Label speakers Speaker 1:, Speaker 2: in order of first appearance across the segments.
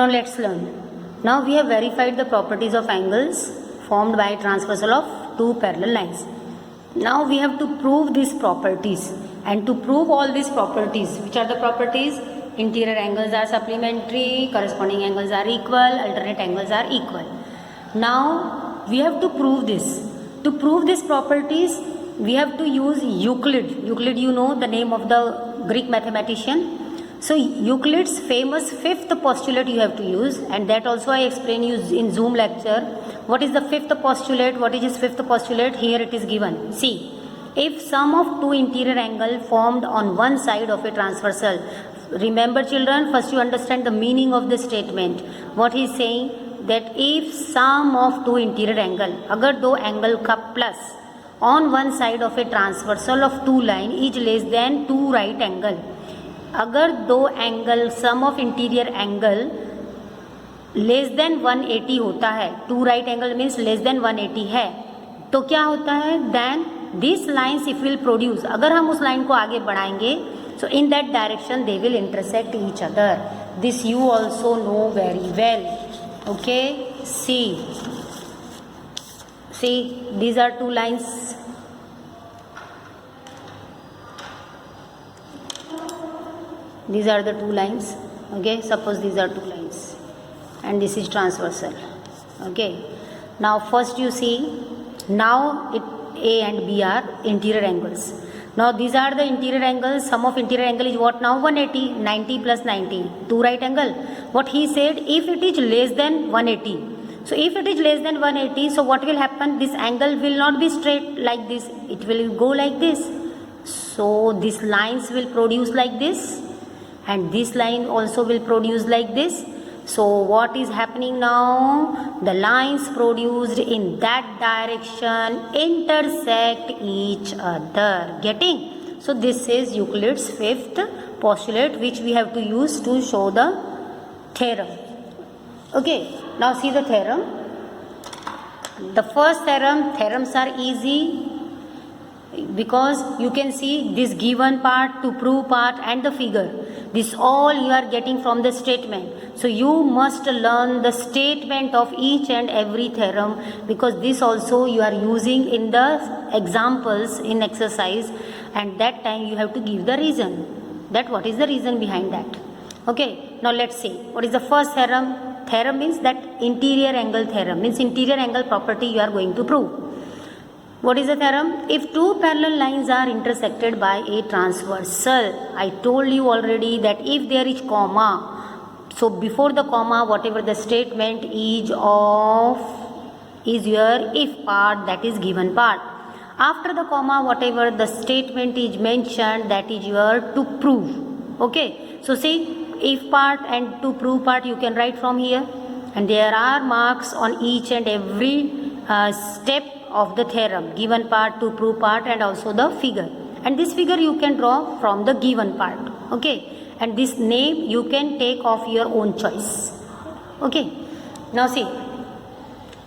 Speaker 1: Now let's learn. Now we have verified the properties of angles formed by transversal of two parallel lines. Now we have to prove these properties, and to prove all these properties, which are the properties? Interior angles are supplementary, corresponding angles are equal, alternate angles are equal. Now we have to prove this. To prove these properties, we have to use Euclid. Euclid, you know the name of the Greek mathematician. So Euclid's famous fifth postulate you have to use, and that also I explain you in Zoom lecture. What is the fifth postulate? What is his fifth postulate? Here it is given. See, if sum of two interior angle formed on one side of a transversal, remember children, first you understand the meaning of the statement. What he is saying, that if sum of two interior angle, अगर दो angle का plus on one side of a transversal of two line is less than two right angle, अगर दो angle sum of interior angle less than 180 होता है, two right angle means less than 180 है, तो क्या होता है, then this lines if will produce, अगर हम उस लाइन को आगे बढ़ाएंगे, so in that direction they will intersect each other. This you also know very well. Okay, see these are two lines. These are the two lines. Okay, suppose these are two lines and this is transversal. Okay, now first you see, now A and B are interior angles. Now these are the interior angles. Sum of interior angle is what now? 180. 90 plus 90, two right angle. What he said, if it is less than 180, so if it is less than 180, so what will happen? This angle will not be straight like this, it will go like this. So these lines will produce like this, and this line also will produce like this. So what is happening now? The lines produced in that direction intersect each other. Getting? So this is Euclid's fifth postulate, which we have to use to show the theorem. Okay, now see the theorem. The first theorem, theorems are easy, because you can see this given part, to prove part, and the figure. This all you are getting from the statement. So you must learn the statement of each and every theorem, because this also you are using in the examples in exercise, and that time you have to give the reason, that what is the reason behind that. Okay, now let's see what is the first theorem. Theorem means that interior angle theorem, means interior angle property you are going to prove. What is the theorem? If two parallel lines are intersected by a transversal, I told you already that if there is comma, so before the comma whatever the statement is of is your if part, that is given part. After the comma whatever the statement is mentioned, that is your to prove. Okay, so see, if part and to prove part you can write from here, and there are marks on each and every step of the theorem, given part, to prove part, and also the figure. And this figure you can draw from the given part. Okay, and this name you can take of your own choice. Okay, now see,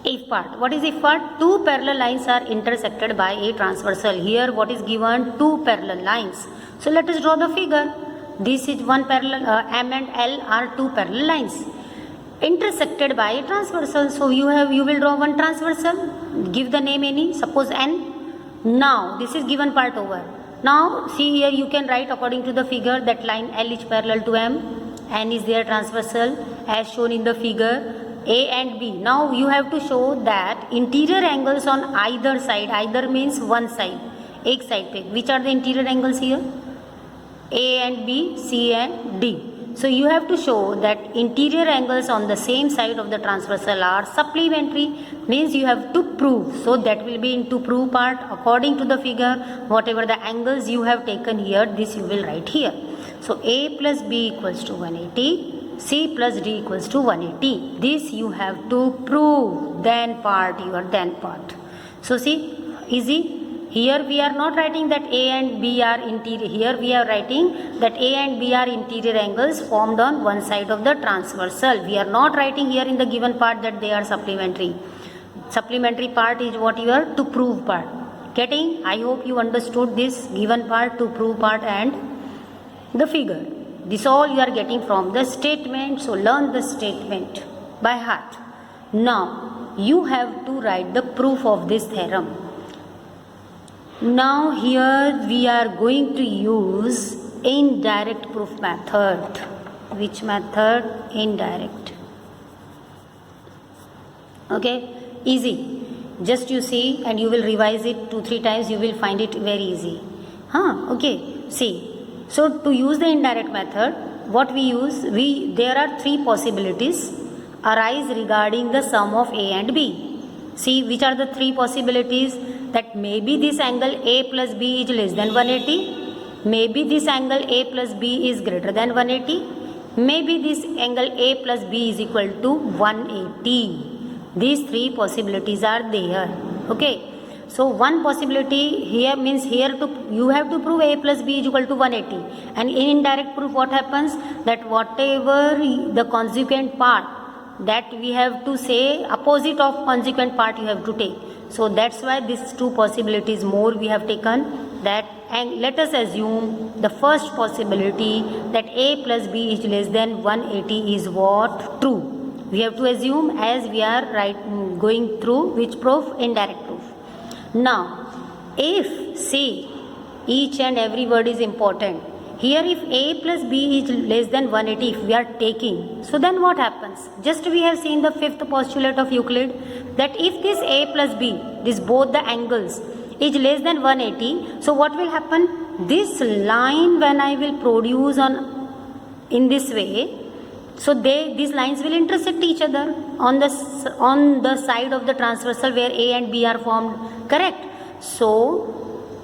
Speaker 1: if part. What is if part? Two parallel lines are intersected by a transversal. Here what is given? Two parallel lines. So let us draw the figure. This is one parallel, M and L are two parallel lines intersected by a transversal. So you will draw one transversal, give the name any, suppose N. Now this is given part over. Now see here, you can write according to the figure that line L is parallel to M, N is their transversal as shown in the figure, A and B. Now you have to show that interior angles on either side, either means one side, एक side पे, which are the interior angles here? A and B, C and D. So you have to show that interior angles on the same side of the transversal are supplementary, means you have to prove. So that will be into prove part. According to the figure, whatever the angles you have taken here, this you will write here. So A plus B equals to 180, C plus D equals to 180. This you have to prove. Then part, your then part. So see, easy. Here we are not writing that A and B are interior. Here we are writing that A and B are interior angles formed on one side of the transversal. We are not writing here in the given part that they are supplementary. Supplementary part is what you are to prove part. Getting? I hope you understood this given part, to prove part, and the figure. this all you are getting from the statement. So learn the statement by heart. Now you have to write the proof of this theorem. Now here we are going to use indirect proof method. Which method? Indirect. Okay, easy. Just you see and you will revise it 2-3 times, you will find it very easy. Okay, see. So to use the indirect method, what we use, there are 3 possibilities arise regarding the sum of A and B. See which are the 3 possibilities, that maybe this angle A plus B is less than 180, maybe this angle A plus B is greater than 180, maybe this angle A plus B is equal to 180. These 3 possibilities are there. Okay. So one possibility here means here you have to prove A plus B is equal to 180, and in indirect proof what happens, that whatever the consequent part, that we have to say opposite of consequent part you have to take. So that's why these 2 possibilities more we have taken. That, and let us assume the first possibility, that A plus B is less than 180 is what? True. We have to assume as we are going through which proof? Indirect proof. Now if, see, each and every word is important. Here if A plus B is less than 180 if we are taking, so then what happens? Just we have seen the 5th postulate of Euclid, that if this A plus B, this both the angles is less than 180, so what will happen? This line when I will produce in this way, so these lines will intersect each other on the side of the transversal where A and B are formed, correct? So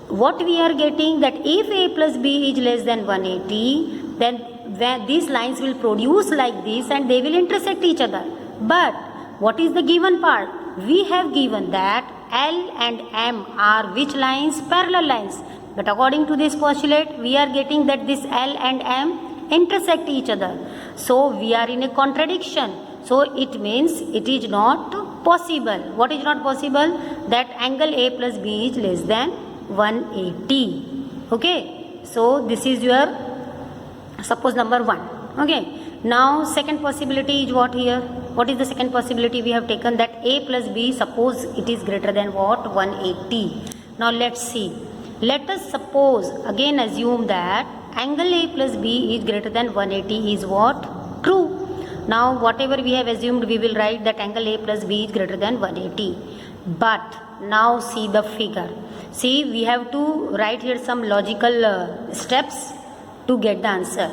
Speaker 1: what we are getting, that if A plus B is less than 180, then these lines will produce like this and they will intersect each other. But what is the given part? We have given that L and M are which lines? Parallel lines. But according to this postulate, we are getting that this L and M intersect each other. So we are in a contradiction. So it means it is not possible. What is not possible? That angle A plus B is less than 180. Okay. So this is your suppose number 1. Okay. Now second possibility is what here? What is the second possibility we have taken? That A plus B, suppose it is greater than what? 180. Now let's see. Let us suppose, again assume that angle A plus B is greater than 180 is what? True. Now whatever we have assumed, we will write that angle A plus B is greater than 180. But now see the figure. See, we have to write here some logical steps to get the answer.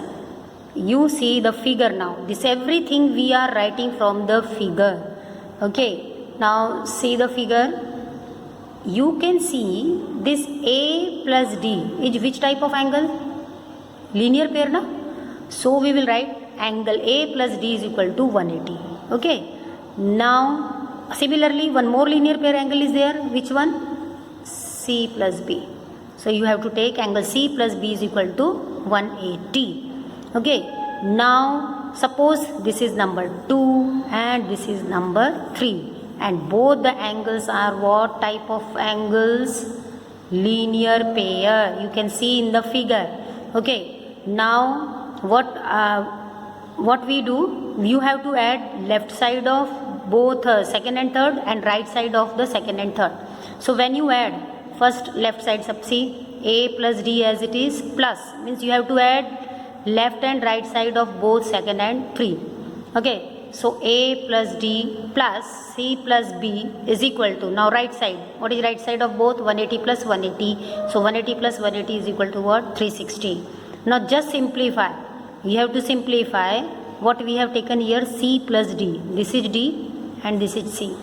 Speaker 1: You see the figure now. This everything we are writing from the figure. Okay. Now see the figure. You can see this A plus D is which type of angle? Linear pair, na? So we will write angle A plus D is equal to 180. Okay. Now similarly one more linear pair angle is there. Which one? C plus B. So you have to take angle C plus B is equal to 180. Okay. Now suppose this is number 2 and this is number 3. And both the angles are what type of angles? Linear pair. You can see in the figure. Okay. Now what we do? You have to add left side of both second and third and right side of the second and third. So when you add first left side, see A plus D as it is, plus means you have to add left and right side of both second and 3. Okay. So A plus D plus C plus B is equal to, now right side. What is right side of both? 180 plus 180. So 180 plus 180 is equal to what? 360. Now just simplify. We have to simplify what we have taken here, C plus D. This is D and this is C.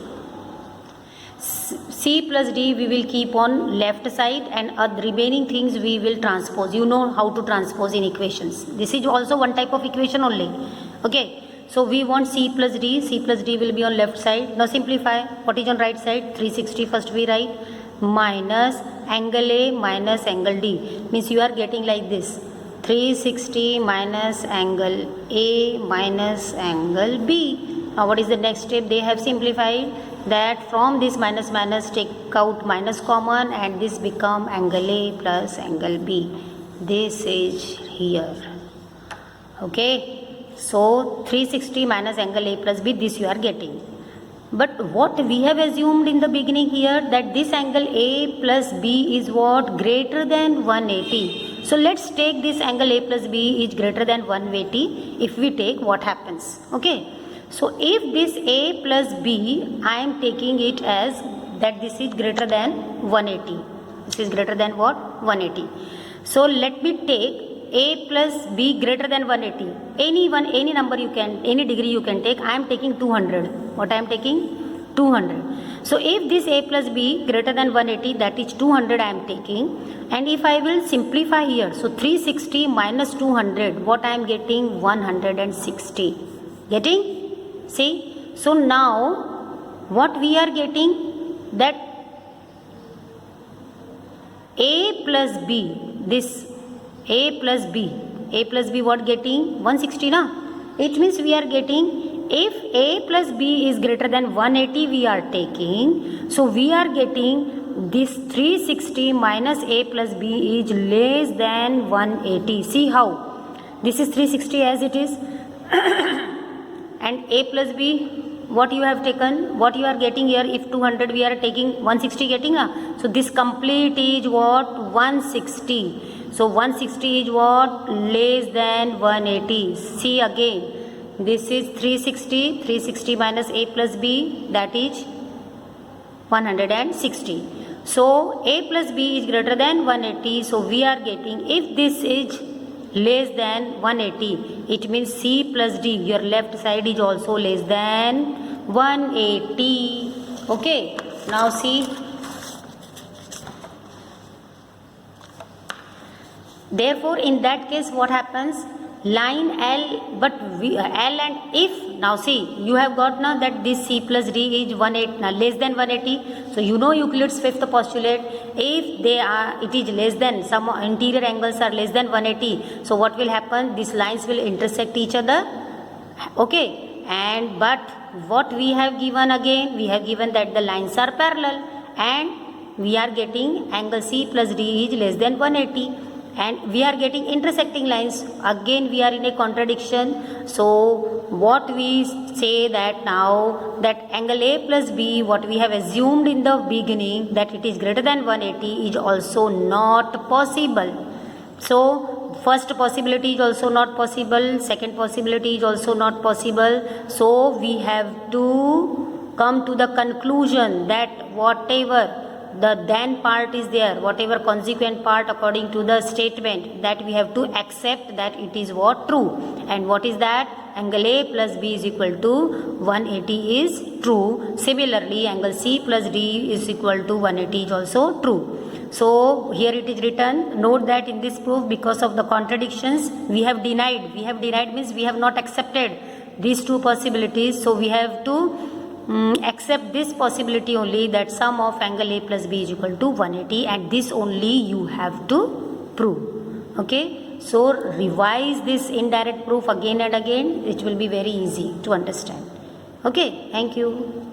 Speaker 1: C plus D we will keep on left side and remaining things we will transpose. You know how to transpose in equations. This is also one type of equation only. Okay. So we want C plus D. C plus D will be on left side. Now simplify. What is on right side? 360 first we write. Minus angle A minus angle D. Means you are getting like this. 360 minus angle A minus angle B. Now what is the next step? They have simplified that from this minus minus take out minus common and this become angle A plus angle B. This is here. Okay, so 360 minus angle A plus B, this you are getting. But what we have assumed in the beginning here, that this angle A plus B is what? Greater than 180. So let's take this angle A plus B is greater than 180. If we take, what happens? Okay, so if this A plus B, I am taking it as that this is greater than 180. This is greater than what? 180. So let me take A plus B greater than 180. Any number you can, any degree you can take. I am taking 200. What I am taking? 200. So if this A plus B greater than 180, that is 200 I am taking. And if I will simplify here, so 360 minus 200, what I am getting? 160. Getting? See? So now what we are getting, that A plus B, this A plus B what getting? 160 na? It means we are getting, if A plus B is greater than 180 we are taking, so we are getting this 360 minus A plus B is less than 180. See how? This is 360 as it is and A plus B, what you have taken, what you are getting here, if 200 we are taking 160 getting na? So this complete is what? 160. So 160 is what? Less than 180. See again, this is 360, 360 minus A plus B, that is 160. So A plus B is greater than 180. So we are getting, if this is less than 180, it means C plus D, your left side is also less than 180. Okay, now see. Therefore, in that case, what happens? Line L, but L and if, now see, you have got now that this C plus D is 180, now less than 180. So you know Euclid's fifth postulate. If they are, it is less than, some interior angles are less than 180. So what will happen? These lines will intersect each other. Okay, and but what we have given again? We have given that the lines are parallel, and we are getting angle C plus D is less than 180. And we are getting intersecting lines. Again we are in a contradiction. So what we say that now, that angle A plus B, what we have assumed in the beginning, that it is greater than 180, is also not possible. So first possibility is also not possible, second possibility is also not possible. So we have to come to the conclusion that whatever the then part is there, whatever consequent part according to the statement, that we have to accept that it is what? True. And what is that? Angle A plus B is equal to 180 is true. Similarly, angle C plus D is equal to 180 is also true. So here it is written. Note that in this proof, because of the contradictions, we have denied. We have denied means we have not accepted these two possibilities. So we have to accept this possibility only, that sum of angle A plus B is equal to 180, and this only you have to prove. Okay, so revise this indirect proof again and again. It will be very easy to understand. Okay, thank you.